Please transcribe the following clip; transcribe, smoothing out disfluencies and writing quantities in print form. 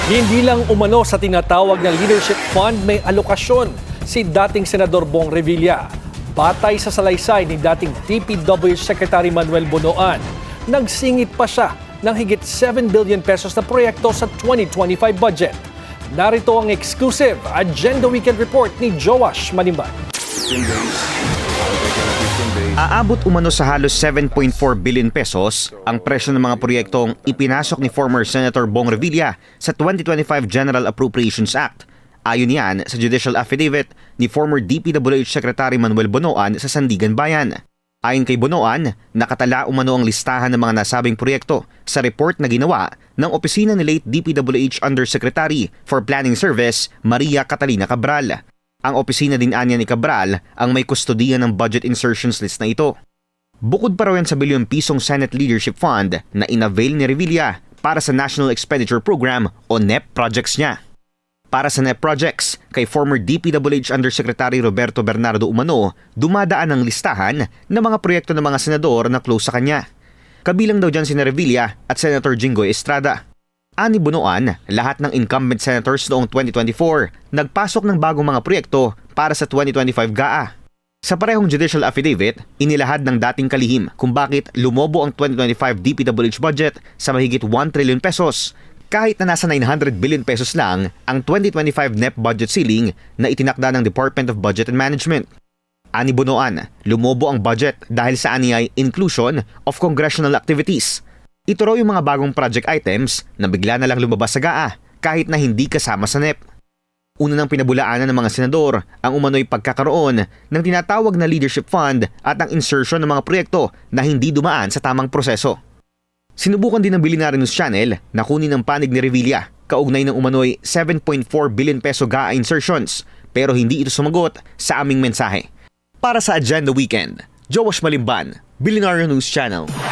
Hindi lang umano sa tinatawag na Leadership Fund may alokasyon si dating Senador Bong Revilla. Batay sa salaysay ni dating DPWH Secretary Manuel Bonoan, nagsingit pa siya ng higit 7 billion pesos na proyekto sa 2025 budget. Narito ang exclusive Agenda Weekend Report ni Joash Manimban. Aabot umano sa halos 7.4 billion pesos ang presyo ng mga proyektong ipinasok ni former Senator Bong Revilla sa 2025 General Appropriations Act. Ayon yan sa judicial affidavit ni former DPWH Secretary Manuel Bonoan sa Sandigan Bayan. Ayon kay Bonoan, nakatala umano ang listahan ng mga nasabing proyekto sa report na ginawa ng opisina ni late DPWH Undersecretary for Planning Service Maria Catalina Cabral. Ang opisina din anya ni Cabral ang may kustodiya ng budget insertions list na ito. Bukod pa raw yan sa bilyong pisong Senate Leadership Fund na inavail ni Revilla para sa National Expenditure Program o NEP projects niya. Para sa NEP projects, kay former DPWH Undersecretary Roberto Bernardo Umano, dumadaan ang listahan ng mga proyekto ng mga senador na close sa kanya. Kabilang daw dyan si Revilla at Senator Jinggoy Estrada. Ani Bonoan, lahat ng incumbent senators noong 2024 nagpasok ng bagong mga proyekto para sa 2025 GAA. Sa parehong judicial affidavit, inilahad ng dating kalihim kung bakit lumobo ang 2025 DPWH budget sa mahigit 1 trillion pesos kahit na nasa 900 billion pesos lang ang 2025 NEP budget ceiling na itinakda ng Department of Budget and Management. Ani Bonoan, lumobo ang budget dahil sa aniyay inclusion of congressional activities. Ito raw yung mga bagong project items na bigla na lang lumabas sa GAA kahit na hindi kasama sa NEP. Una nang pinabulaanan ng mga senador ang umano'y pagkakaroon ng tinatawag na Leadership Fund at ang insertion ng mga proyekto na hindi dumaan sa tamang proseso. Sinubukan din ng Billionaire News Channel na kunin ang panig ni Revilla kaugnay ng umano'y 7.4 billion peso GAA insertions pero hindi ito sumagot sa aming mensahe. Para sa Agenda Weekend, Joash Manimban, Billionaire News Channel.